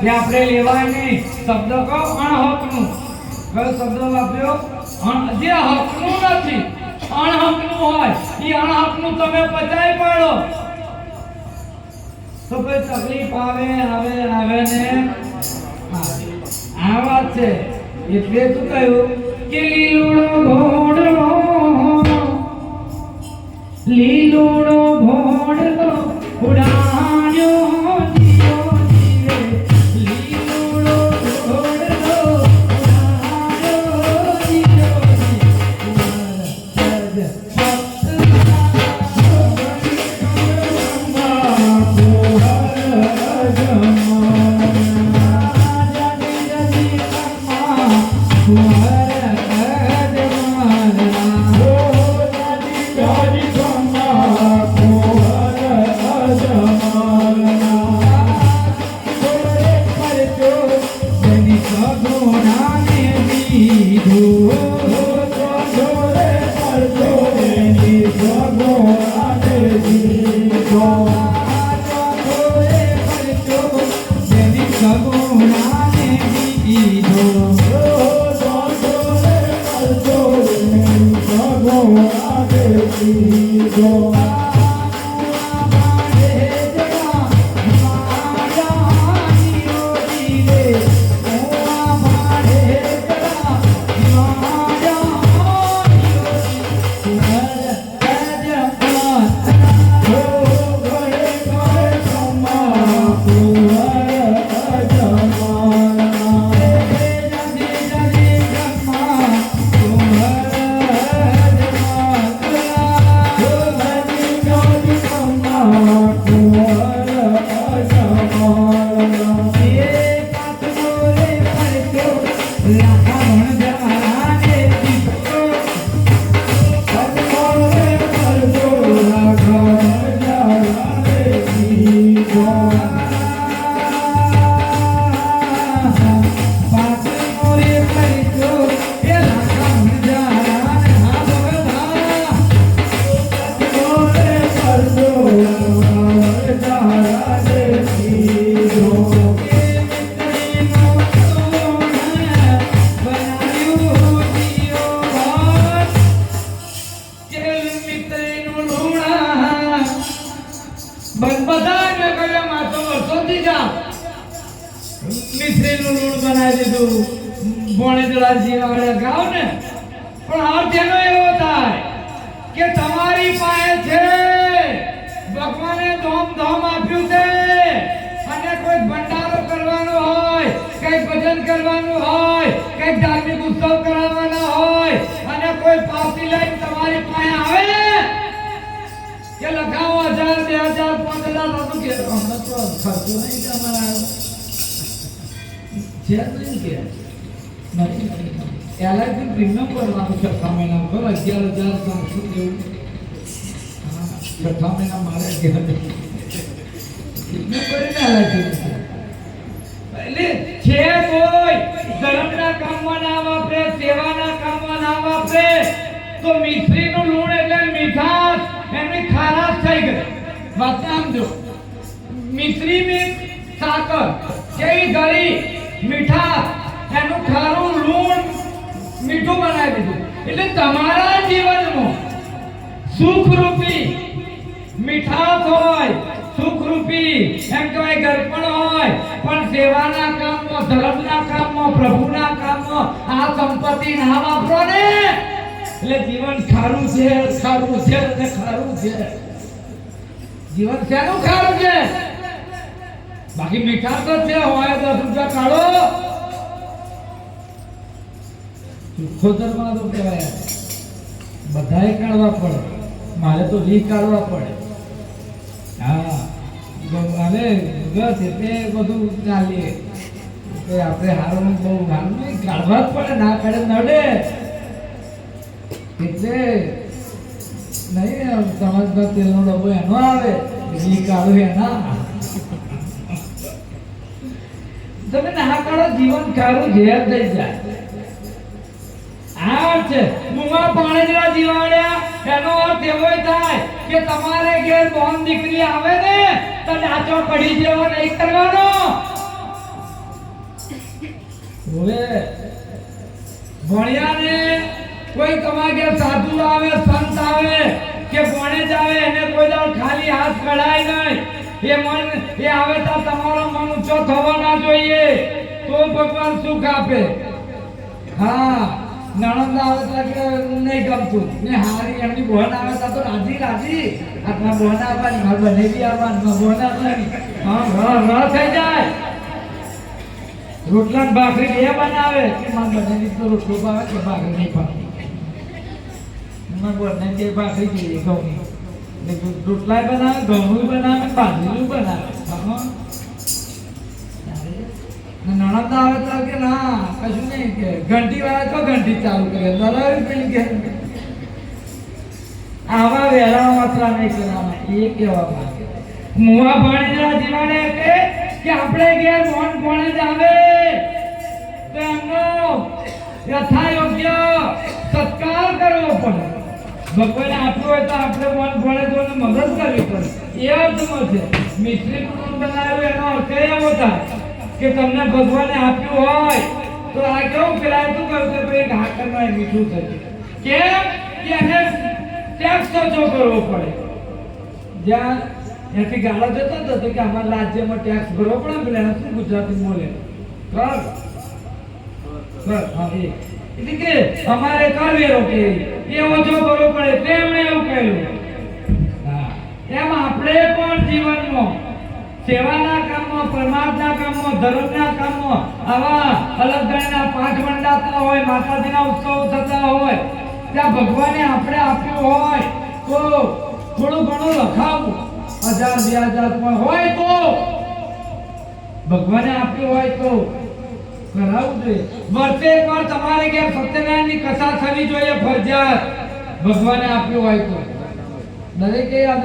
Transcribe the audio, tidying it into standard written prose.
કે આપણે લેવાય નહીં. શબ્દ કહો અણહકનું. કયો શબ્દ વાપર્યો? જે હકનું નથી, અણહકનું હોય એ અણહકનું તમે પચાવી પાડો તો કોઈ તકલીફ આવે ને આ વાત છે. એટલે શું કહ્યું કે લીલુડો ઘોડલો ઉડાડ્યો જીવો જીવે. લીલુડો ઘોડલો ઉડાડ્યો જીવો જીવે. ભગવાને ધોમ આપ્યું છે અને કોઈ ભંડારો કરવાનો હોય, કઈ ભજન કરવાનું હોય, કઈ ધાર્મિક ઉત્સવ કરાવવાનો હોય અને કોઈ પાપી લઈને તમારી પાસે આવે કે લખાવો 1000 2000 5000 તો કે અમને તો ખર્ચો નહીં કે અમારા છે નહીં કે નથી એલઆઈસી પ્રીમિયમ ભરવાનું છે 6 મહિના પર 11500 જેવું. છઠ્ઠા મહિના મારે એટલે છે કોઈ ધર્મના કામમાં ના વાપરે, સેવાના કામમાં ના વાપરે તો મિશ્રીનું લૂણ એટલે મીઠાશ એમની ખારાશ થઈ ગઈ. વાત સમજો. મિશ્રી મીઠ સાકર જેવી ગળી મીઠાશ એનું ખારું લૂણ મીઠું બનાવી દીધું. એટલે તમારા જીવનમાં સુખરૂપી મીઠાશ હોય, સુખરૂપી એમ કહેવાય ગરપણ હોય, પણ સેવાના કામમાં, ધર્મના કામમાં, પ્રભુના કામમાં આ સંપત્તિ ના વાપરો ને એટલે જીવન ખારું છે અને ખારું છે. જીવન શેનું ખારું છે? બાકી મીઠાશ તો છે, હોય 10 રૂપિયા કાઢો ચોખ્ખોતરમાં તો કહેવાય બધાએ કાઢવા પડે, મારે તો લી કાઢવા પડે. હા અને બસ એટલે બધું ચાલીએ કે આપણે હારું બહુ હારું નહીં કાઢવા જ પડે, ના કાઢે નડે એટલે નહીં. સમાજમાં તેલનો ડબ્બો એનો આવે, લી કાઢો એના. તમે ના કાઢો જીવન ખારું ઝેર થઈ જાય. આ છે મુંગા પાણીના જીવાણ્યા. એનો અર્થ એવો થાય કે તમારે ઘેર બોન દીકરી આવે ને તો નાચો પડી જેવો નહીં કરવાનો. હવે ભણ્યાને કોઈ તમારે ઘેર સાધુ આવે, સંત આવે કે ભણે જ આવે, એને કોઈ દાડો ખાલી હાથ કઢાય નહીં. એ આવે તો તમારો મન ઊંચો થવો ના જોઈએ, તો ભગવાન સુખ આપે. હા, નણંદ આવે તો કે નહીં ગમતું ને, હારી એમની બહેન આવે તો રાજી રાજી આટલા બહેન આવવાની, મારે બને બી આવવાની, બહેન આવવાની, હા થઈ જાય. રોટલા ને ભાખરી બે બનાવે કે મારે બને તો રોટલો ભાવે કે ભાખરી નહીં ભાવે, બને કે ભાખરી જોઈએ ઘઉંની, રોટલા બનાવે, ઘઉં બનાવે, બાજરીનું બનાવે. નણંદ આવે તો કે ના કશું નહીં, કે ઘંટી વાળા તો ઘંટી ચાલુ કરે, દલાવી પેલી કે આવા વહેલા માત્રા નહીં કરવાના, એ કહેવા માંગે. મુવા ભણેલા જીવાને કે આપણે ઘેર મોન ભણે જ આવે તો એમનો યથાયોગ્ય સત્કાર કરવો પડે. ભગવાને આપ્યું હોય તો આપણે મોન ભણે તો મદદ કરવી પડે. એ અર્થમાં છે મિશ્રી કુટુંબ બનાવ્યું, એનો અર્થ એવો થાય કે તમને ભગવાને આપ્યું હોય તો આ કેવું પેલા શું કરશે, ભાઈ ઘાકરમાં મીઠું થશે. કેમ કે એને ટેક્સ ઓછો કરવો પડે. જ્યાં એથી ગાળો જતો હતો કે અમારા રાજ્યમાં ટેક્સ ભરવો પડે, પેલા શું ગુજરાતી બોલે કર હા એટલે કે અમારે કરવેરો કે એ ઓછો ભરવો પડે, તેમણે એવું કહ્યું. હા, એમ આપણે પણ જીવનમાં સેવાના કામમાં, પરમાર્થના કામમાં, ધર્મના કામમાં આવા અલગ ગણના પાઠ મંડાતા હોય, માતાજીના ઉત્સવો થતા હોય, ત્યાં ભગવાને આપણે આપ્યું હોય તો થોડું ઘણું લખાવું, 1000-2000 હોય તો ભગવાને આપ્યું હોય તો કરાવવું જોઈએ. વર્ષે એકવાર તમારે ઘેર સત્યનારાયણની કથા થવી જોઈએ ફરજિયાત, ભગવાને આપ્યું હોય તો. દરેકે યાદ